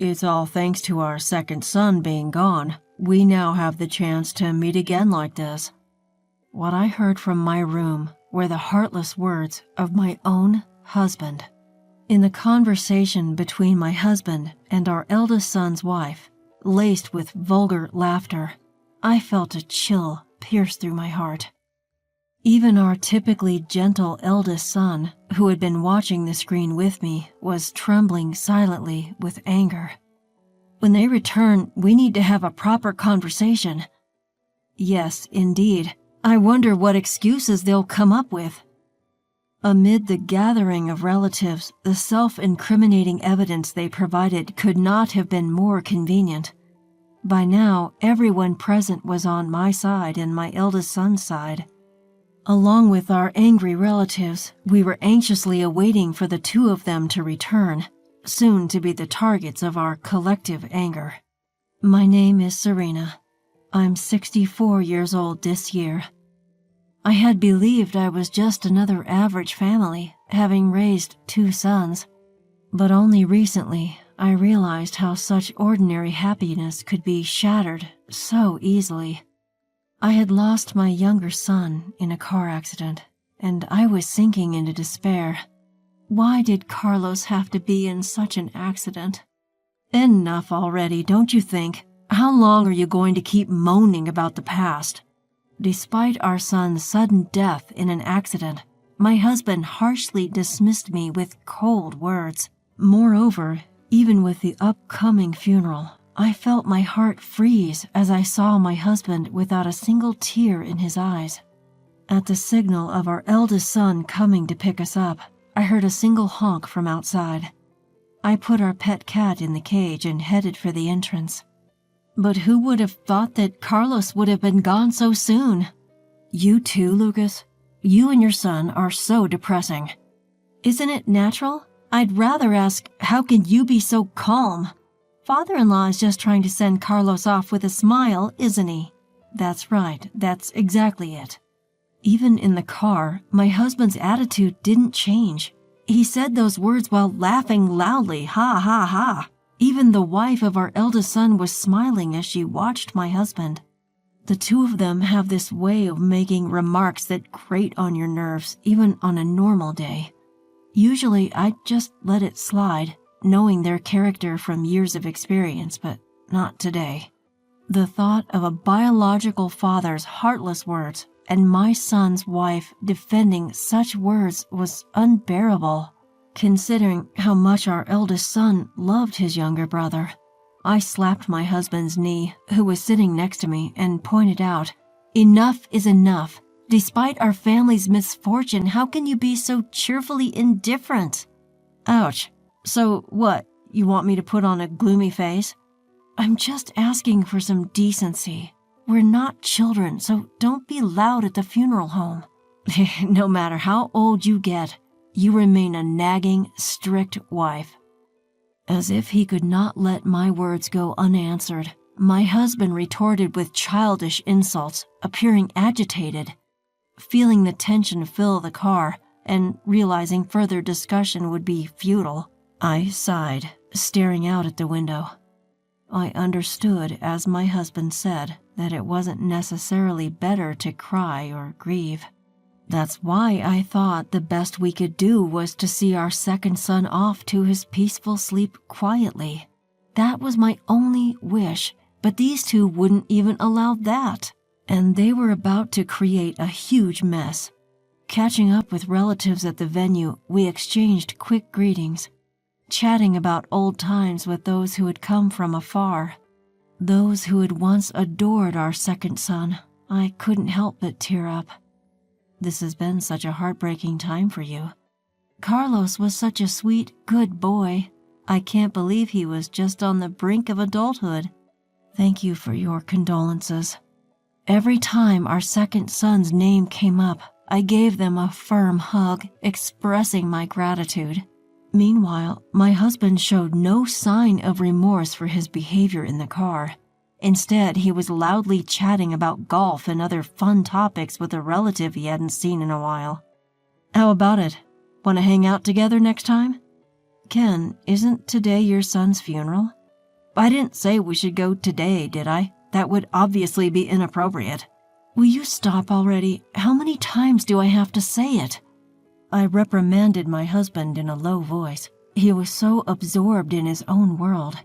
It's all thanks to our second son being gone. We now have the chance to meet again like this." What I heard from my room were the heartless words of my own husband. In the conversation between my husband and our eldest son's wife, laced with vulgar laughter, I felt a chill pierce through my heart. Even our typically gentle eldest son, who had been watching the screen with me, was trembling silently with anger. "When they return, we need to have a proper conversation." Yes, indeed. I wonder what excuses they'll come up with. Amid the gathering of relatives, the self-incriminating evidence they provided could not have been more convenient. By now, everyone present was on my side and my eldest son's side. Along with our angry relatives, we were anxiously awaiting for the two of them to return, soon to be the targets of our collective anger. My name is Serena. I'm 64 years old this year. I had believed I was just another average family, having raised 2 sons. But only recently, I realized how such ordinary happiness could be shattered so easily. I had lost my younger son in a car accident, and I was sinking into despair. Why did Carlos have to be in such an accident? Enough already, don't you think? How long are you going to keep moaning about the past? Despite our son's sudden death in an accident, my husband harshly dismissed me with cold words. Moreover, even with the upcoming funeral, I felt my heart freeze as I saw my husband without a single tear in his eyes. At the signal of our eldest son coming to pick us up, I heard a single honk from outside. I put our pet cat in the cage and headed for the entrance. But who would have thought that Carlos would have been gone so soon? You too, Lucas? You and your son are so depressing. Isn't it natural? I'd rather ask, how can you be so calm? Father-in-law is just trying to send Carlos off with a smile, isn't he? That's right, that's exactly it. Even in the car, my husband's attitude didn't change. He said those words while laughing loudly, ha ha ha. Even the wife of our eldest son was smiling as she watched my husband. The two of them have this way of making remarks that grate on your nerves, even on a normal day. Usually, I'd just let it slide, knowing their character from years of experience, but not today. The thought of a biological father's heartless words and my son's wife defending such words was unbearable, considering how much our eldest son loved his younger brother. I slapped my husband's knee, who was sitting next to me, and pointed out, "Enough is enough. Despite our family's misfortune, how can you be so cheerfully indifferent?" Ouch. So what, you want me to put on a gloomy face? I'm just asking for some decency. We're not children, so don't be loud at the funeral home. No matter how old you get, you remain a nagging, strict wife. As if he could not let my words go unanswered, my husband retorted with childish insults, appearing agitated. Feeling the tension fill the car, and realizing further discussion would be futile, I sighed, staring out at the window. I understood, as my husband said, that it wasn't necessarily better to cry or grieve. That's why I thought the best we could do was to see our second son off to his peaceful sleep quietly. That was my only wish, but these two wouldn't even allow that, and they were about to create a huge mess. Catching up with relatives at the venue, we exchanged quick greetings, chatting about old times with those who had come from afar. Those who had once adored our second son. I couldn't help but tear up. This has been such a heartbreaking time for you. Carlos was such a sweet, good boy. I can't believe he was just on the brink of adulthood. Thank you for your condolences. Every time our second son's name came up, I gave them a firm hug, expressing my gratitude. Meanwhile, my husband showed no sign of remorse for his behavior in the car. Instead, he was loudly chatting about golf and other fun topics with a relative he hadn't seen in a while. How about it? Want to hang out together next time? Ken, isn't today your son's funeral? I didn't say we should go today, did I? That would obviously be inappropriate. Will you stop already? How many times do I have to say it? I reprimanded my husband in a low voice. He was so absorbed in his own world.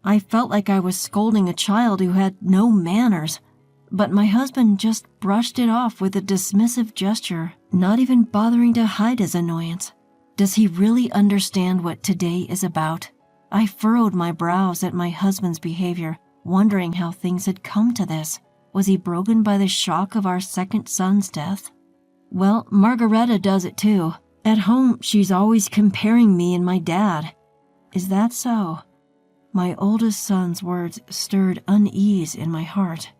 I felt like I was scolding a child who had no manners. But my husband just brushed it off with a dismissive gesture, not even bothering to hide his annoyance. Does he really understand what today is about? I furrowed my brows at my husband's behavior, wondering how things had come to this. Was he broken by the shock of our second son's death? Well, Margareta does it too. At home, she's always comparing me and my dad. Is that so? My oldest son's words stirred unease in my heart.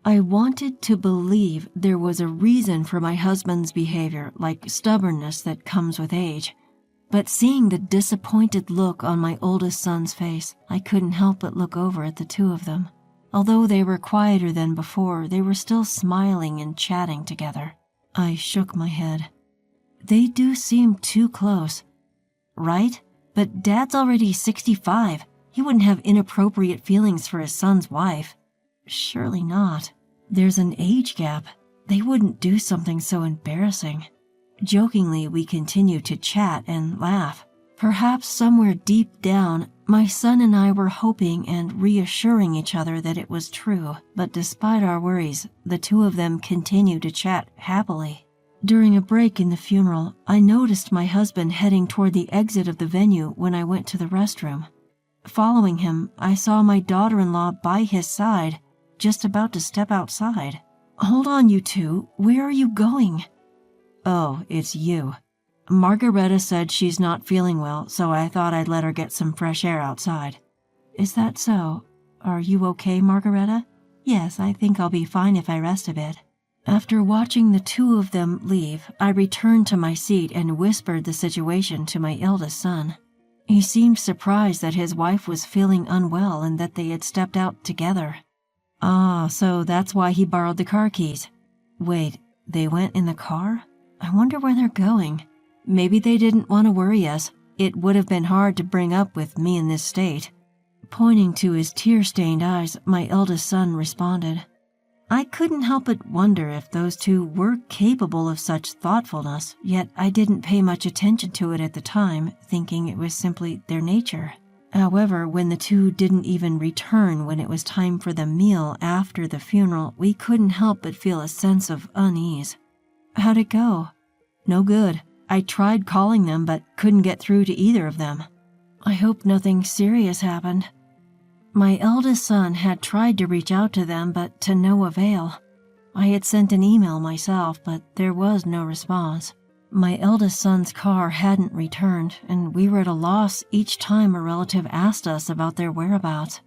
I wanted to believe there was a reason for my husband's behavior, like stubbornness that comes with age. But seeing the disappointed look on my oldest son's face, I couldn't help but look over at the two of them. Although they were quieter than before, they were still smiling and chatting together. I shook my head. They do seem too close. Right? But Dad's already 65. He wouldn't have inappropriate feelings for his son's wife. Surely not. There's an age gap. They wouldn't do something so embarrassing. Jokingly, we continued to chat and laugh. Perhaps somewhere deep down, my son and I were hoping and reassuring each other that it was true. But despite our worries, the two of them continued to chat happily. During a break in the funeral, I noticed my husband heading toward the exit of the venue when I went to the restroom. Following him, I saw my daughter-in-law by his side, just about to step outside. Hold on, you two. Where are you going? Oh, it's you. Margareta said she's not feeling well, so I thought I'd let her get some fresh air outside. Is that so? Are you okay, Margareta? Yes, I think I'll be fine if I rest a bit. After watching the two of them leave, I returned to my seat and whispered the situation to my eldest son. He seemed surprised that his wife was feeling unwell and that they had stepped out together. Ah, so that's why he borrowed the car keys. Wait, they went in the car? I wonder where they're going. Maybe they didn't want to worry us. It would have been hard to bring up with me in this state. Pointing to his tear-stained eyes, my eldest son responded. I couldn't help but wonder if those two were capable of such thoughtfulness, yet I didn't pay much attention to it at the time, thinking it was simply their nature. However, when the two didn't even return when it was time for the meal after the funeral, we couldn't help but feel a sense of unease. How'd it go? No good. I tried calling them but couldn't get through to either of them. I hope nothing serious happened. My eldest son had tried to reach out to them, but to no avail. I had sent an email myself, but there was no response. My eldest son's car hadn't returned, and we were at a loss each time a relative asked us about their whereabouts.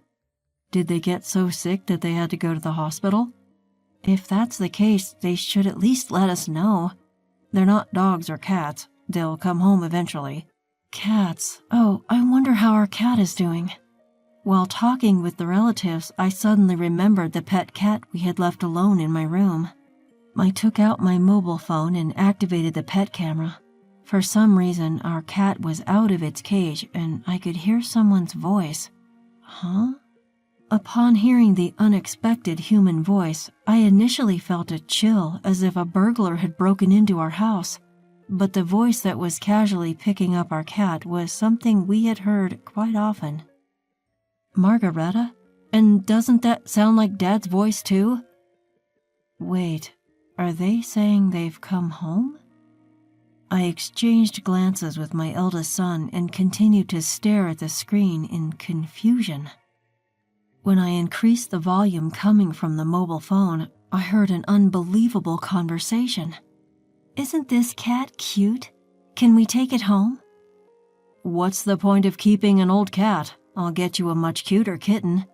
Did they get so sick that they had to go to the hospital? If that's the case, they should at least let us know. They're not dogs or cats. They'll come home eventually. Cats. Oh, I wonder how our cat is doing. While talking with the relatives, I suddenly remembered the pet cat we had left alone in my room. I took out my mobile phone and activated the pet camera. For some reason, our cat was out of its cage and I could hear someone's voice. Huh? Upon hearing the unexpected human voice, I initially felt a chill as if a burglar had broken into our house. But the voice that was casually picking up our cat was something we had heard quite often. Margareta? And doesn't that sound like Dad's voice too? Wait, are they saying they've come home? I exchanged glances with my eldest son and continued to stare at the screen in confusion. When I increased the volume coming from the mobile phone, I heard an unbelievable conversation. Isn't this cat cute? Can we take it home? What's the point of keeping an old cat? I'll get you a much cuter kitten.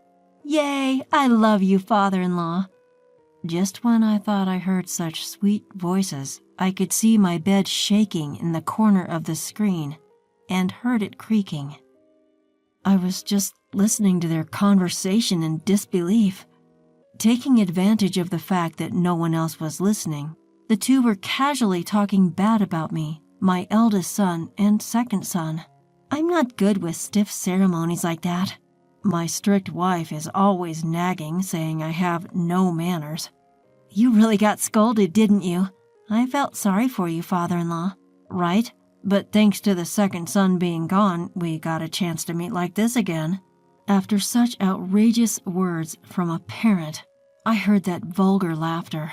Yay, I love you, father-in-law. Just when I thought I heard such sweet voices, I could see my bed shaking in the corner of the screen and heard it creaking. I was just listening to their conversation in disbelief. Taking advantage of the fact that no one else was listening, the two were casually talking bad about me, my eldest son and second son. I'm not good with stiff ceremonies like that. My strict wife is always nagging, saying I have no manners. You really got scolded, didn't you? I felt sorry for you, father-in-law. Right? But thanks to the second son being gone, we got a chance to meet like this again. After such outrageous words from a parent, I heard that vulgar laughter.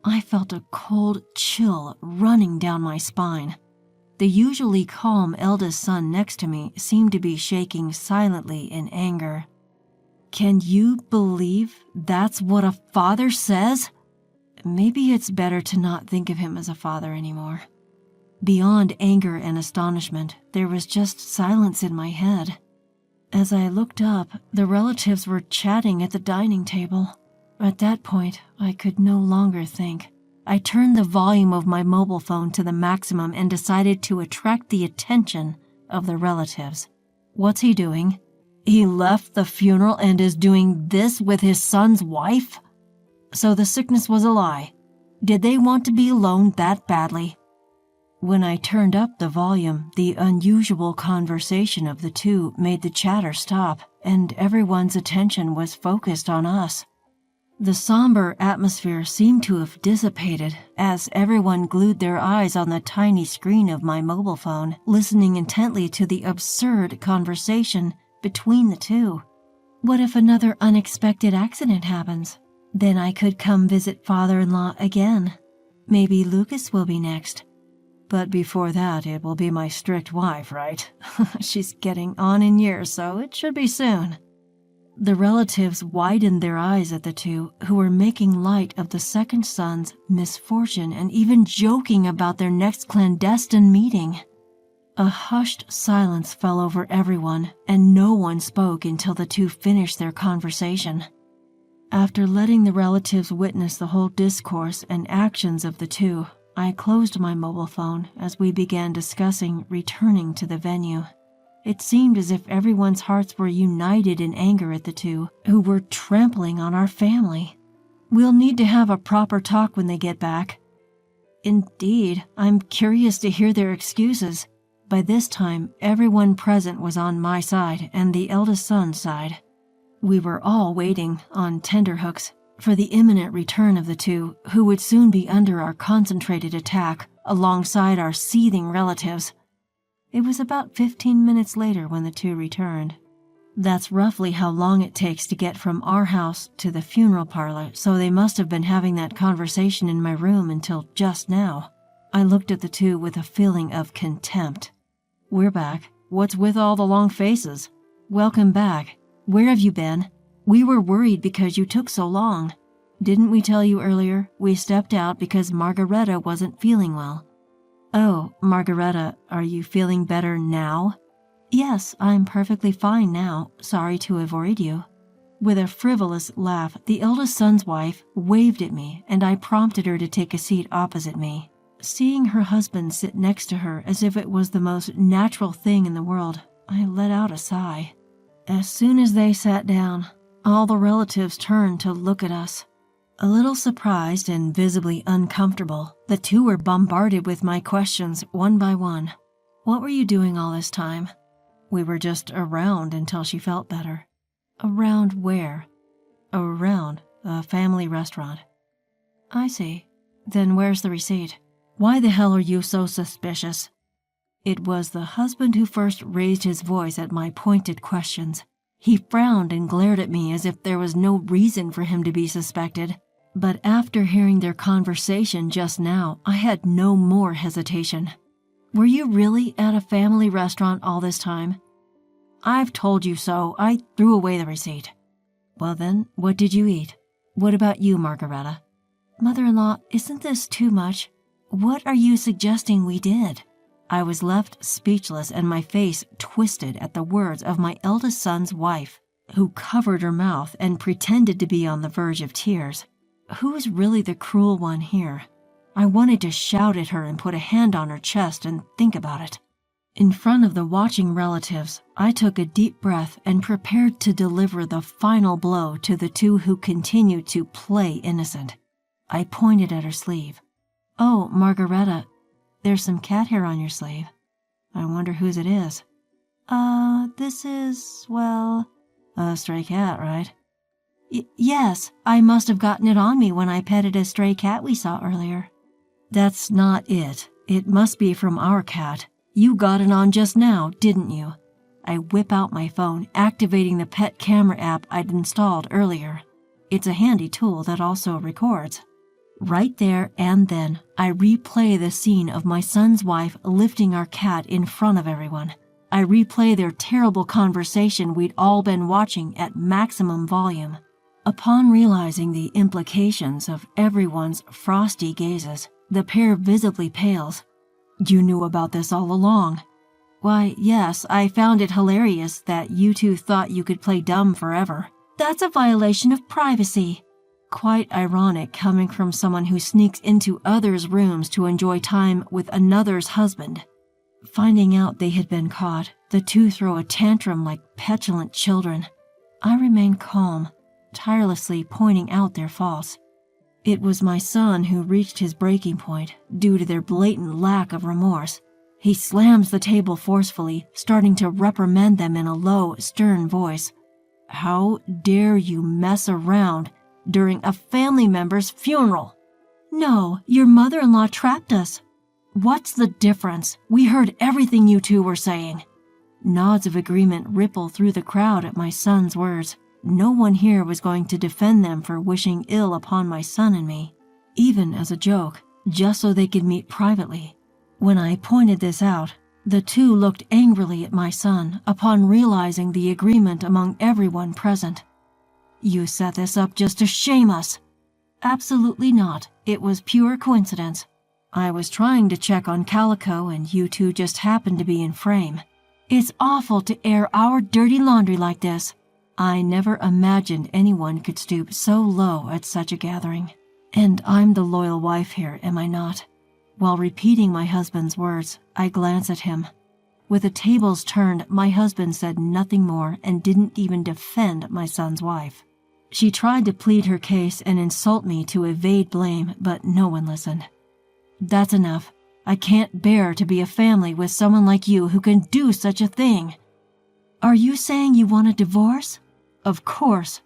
I felt a cold chill running down my spine. The usually calm eldest son next to me seemed to be shaking silently in anger. Can you believe that's what a father says? Maybe it's better to not think of him as a father anymore. Beyond anger and astonishment, there was just silence in my head. As I looked up, the relatives were chatting at the dining table. At that point, I could no longer think. I turned the volume of my mobile phone to the maximum and decided to attract the attention of the relatives. What's he doing? He left the funeral and is doing this with his son's wife? So the sickness was a lie. Did they want to be alone that badly? When I turned up the volume, the unusual conversation of the two made the chatter stop, and everyone's attention was focused on us. The somber atmosphere seemed to have dissipated as everyone glued their eyes on the tiny screen of my mobile phone, listening intently to the absurd conversation between the two. What if another unexpected accident happens? Then I could come visit father-in-law again. Maybe Lucas will be next. But before that, it will be my strict wife, right? She's getting on in years, so it should be soon. The relatives widened their eyes at the two, who were making light of the second son's misfortune and even joking about their next clandestine meeting. A hushed silence fell over everyone, and no one spoke until the two finished their conversation. After letting the relatives witness the whole discourse and actions of the two, I closed my mobile phone as we began discussing returning to the venue. It seemed as if everyone's hearts were united in anger at the two, who were trampling on our family. We'll need to have a proper talk when they get back. Indeed, I'm curious to hear their excuses. By this time, everyone present was on my side and the eldest son's side. We were all waiting, on tenterhooks, for the imminent return of the two, who would soon be under our concentrated attack alongside our seething relatives. It was about 15 minutes later when the two returned. That's roughly how long it takes to get from our house to the funeral parlor, so they must have been having that conversation in my room until just now. I looked at the two with a feeling of contempt. We're back. What's with all the long faces? Welcome back. Where have you been? We were worried because you took so long. Didn't we tell you earlier? We stepped out because Margareta wasn't feeling well. Oh, Margareta, are you feeling better now? Yes, I'm perfectly fine now. Sorry to have worried you. With a frivolous laugh, the eldest son's wife waved at me, and I prompted her to take a seat opposite me. Seeing her husband sit next to her as if it was the most natural thing in the world, I let out a sigh. As soon as they sat down, all the relatives turned to look at us. A little surprised and visibly uncomfortable, the two were bombarded with my questions one by one. What were you doing all this time? We were just around until she felt better. Around where? Around a family restaurant. I see. Then where's the receipt? Why the hell are you so suspicious? It was the husband who first raised his voice at my pointed questions. He frowned and glared at me as if there was no reason for him to be suspected. But after hearing their conversation just now, I had no more hesitation. Were you really at a family restaurant all this time? I've told you so. I threw away the receipt. Well then, what did you eat? What about you, Margareta? Mother-in-law, isn't this too much? What are you suggesting we did? I was left speechless and my face twisted at the words of my eldest son's wife, who covered her mouth and pretended to be on the verge of tears. Who is really the cruel one here? I wanted to shout at her and put a hand on her chest and think about it. In front of the watching relatives, I took a deep breath and prepared to deliver the final blow to the two who continued to play innocent. I pointed at her sleeve. Oh, Margareta, there's some cat hair on your sleeve. I wonder whose it is. This is, well, A stray cat, right? Yes, I must have gotten it on me when I petted a stray cat we saw earlier. That's not it. It must be from our cat. You got it on just now, didn't you? I whip out my phone, activating the pet camera app I'd installed earlier. It's a handy tool that also records. Right there and then, I replay the scene of my son's wife lifting our cat in front of everyone. I replay their terrible conversation we'd all been watching at maximum volume. Upon realizing the implications of everyone's frosty gazes, the pair visibly pales. You knew about this all along. Why, yes, I found it hilarious that you two thought you could play dumb forever. That's a violation of privacy. Quite ironic coming from someone who sneaks into others' rooms to enjoy time with another's husband. Finding out they had been caught, the two throw a tantrum like petulant children. I remain calm, tirelessly pointing out their faults. It was my son who reached his breaking point due to their blatant lack of remorse. He slams the table forcefully, starting to reprimand them in a low, stern voice. How dare you mess around during a family member's funeral? No, your mother-in-law trapped us. What's the difference? We heard everything you two were saying. Nods of agreement ripple through the crowd at my son's words. No one here was going to defend them for wishing ill upon my son and me, even as a joke, just so they could meet privately. When I pointed this out, the two looked angrily at my son upon realizing the agreement among everyone present. You set this up just to shame us. Absolutely not. It was pure coincidence. I was trying to check on Calico and you two just happened to be in frame. It's awful to air our dirty laundry like this. I never imagined anyone could stoop so low at such a gathering. And I'm the loyal wife here, am I not? While repeating my husband's words, I glance at him. With the tables turned, my husband said nothing more and didn't even defend my son's wife. She tried to plead her case and insult me to evade blame, but no one listened. That's enough. I can't bear to be a family with someone like you who can do such a thing. Are you saying you want a divorce? Of course.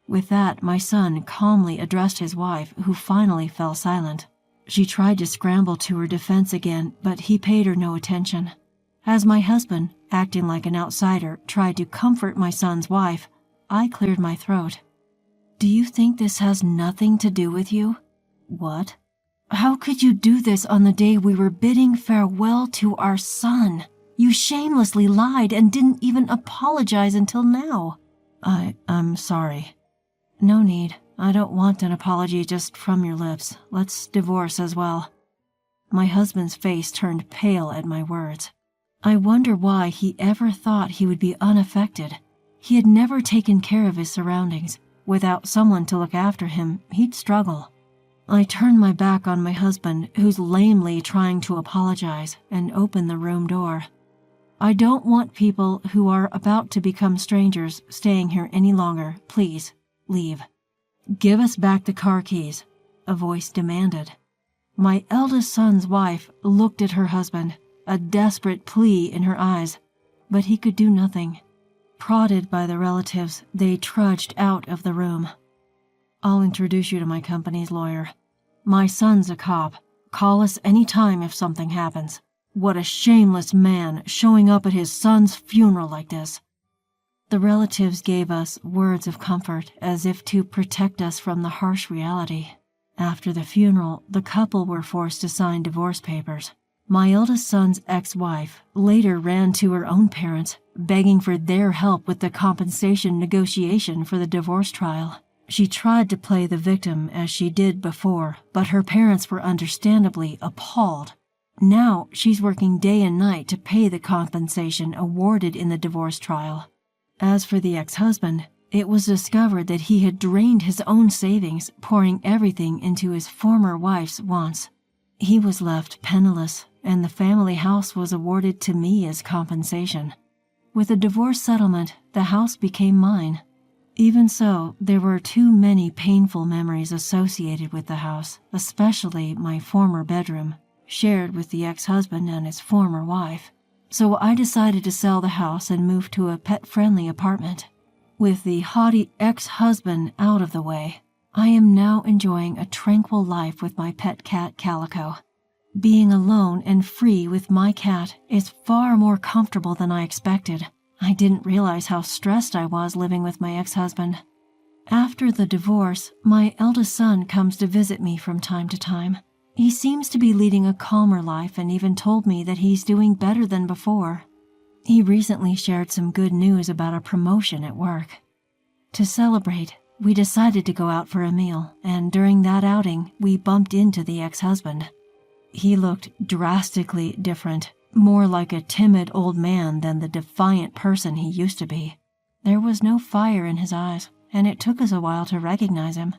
With that, my son calmly addressed his wife, who finally fell silent. She tried to scramble to her defense again, but he paid her no attention. As my husband, acting like an outsider, tried to comfort my son's wife, I cleared my throat. Do you think this has nothing to do with you? What? How could you do this on the day we were bidding farewell to our son? You shamelessly lied and didn't even apologize until now. I'm sorry. No need. I don't want an apology just from your lips. Let's divorce as well. My husband's face turned pale at my words. I wonder why he ever thought he would be unaffected. He had never taken care of his surroundings. Without someone to look after him, he'd struggle. I turned my back on my husband, who's lamely trying to apologize, and opened the room door. I don't want people who are about to become strangers staying here any longer. Please, leave. Give us back the car keys, a voice demanded. My eldest son's wife looked at her husband, a desperate plea in her eyes, but he could do nothing. Prodded by the relatives, they trudged out of the room. I'll introduce you to my company's lawyer. My son's a cop. Call us any time if something happens. What a shameless man showing up at his son's funeral like this. The relatives gave us words of comfort as if to protect us from the harsh reality. After the funeral, the couple were forced to sign divorce papers. My eldest son's ex-wife later ran to her own parents, begging for their help with the compensation negotiation for the divorce trial. She tried to play the victim as she did before, but her parents were understandably appalled. Now she's working day and night to pay the compensation awarded in the divorce trial. As for the ex-husband, it was discovered that he had drained his own savings, pouring everything into his former wife's wants. He was left penniless, and the family house was awarded to me as compensation. With the divorce settlement, the house became mine. Even so, there were too many painful memories associated with the house, especially my former bedroom, shared with the ex-husband and his former wife. So I decided to sell the house and move to a pet-friendly apartment. With the haughty ex-husband out of the way, I am now enjoying a tranquil life with my pet cat Calico. Being alone and free with my cat is far more comfortable than I expected. I didn't realize how stressed I was living with my ex-husband. After the divorce, my eldest son comes to visit me from time to time. He seems to be leading a calmer life and even told me that he's doing better than before. He recently shared some good news about a promotion at work. To celebrate, we decided to go out for a meal, and during that outing, we bumped into the ex-husband. He looked drastically different, more like a timid old man than the defiant person he used to be. There was no fire in his eyes, and it took us a while to recognize him.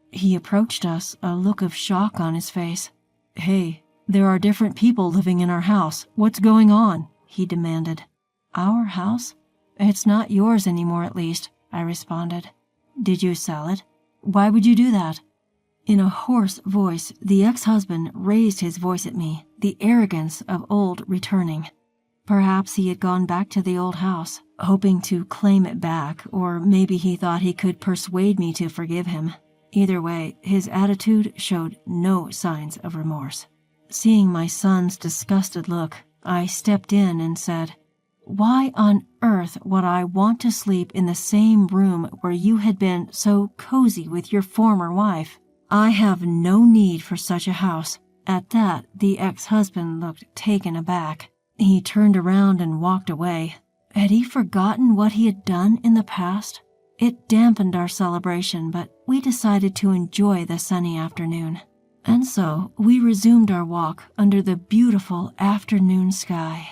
He approached us, a look of shock on his face. "Hey, there are different people living in our house. What's going on?" he demanded. "Our house? It's not yours anymore, at least," I responded. "Did you sell it? Why would you do that?" In a hoarse voice, the ex-husband raised his voice at me, the arrogance of old returning. Perhaps he had gone back to the old house, hoping to claim it back, or maybe he thought he could persuade me to forgive him. Either way, his attitude showed no signs of remorse. Seeing my son's disgusted look, I stepped in and said, "Why on earth would I want to sleep in the same room where you had been so cozy with your former wife? I have no need for such a house." At that, the ex-husband looked taken aback. He turned around and walked away. Had he forgotten what he had done in the past? It dampened our celebration, but we decided to enjoy the sunny afternoon. And so we resumed our walk under the beautiful afternoon sky.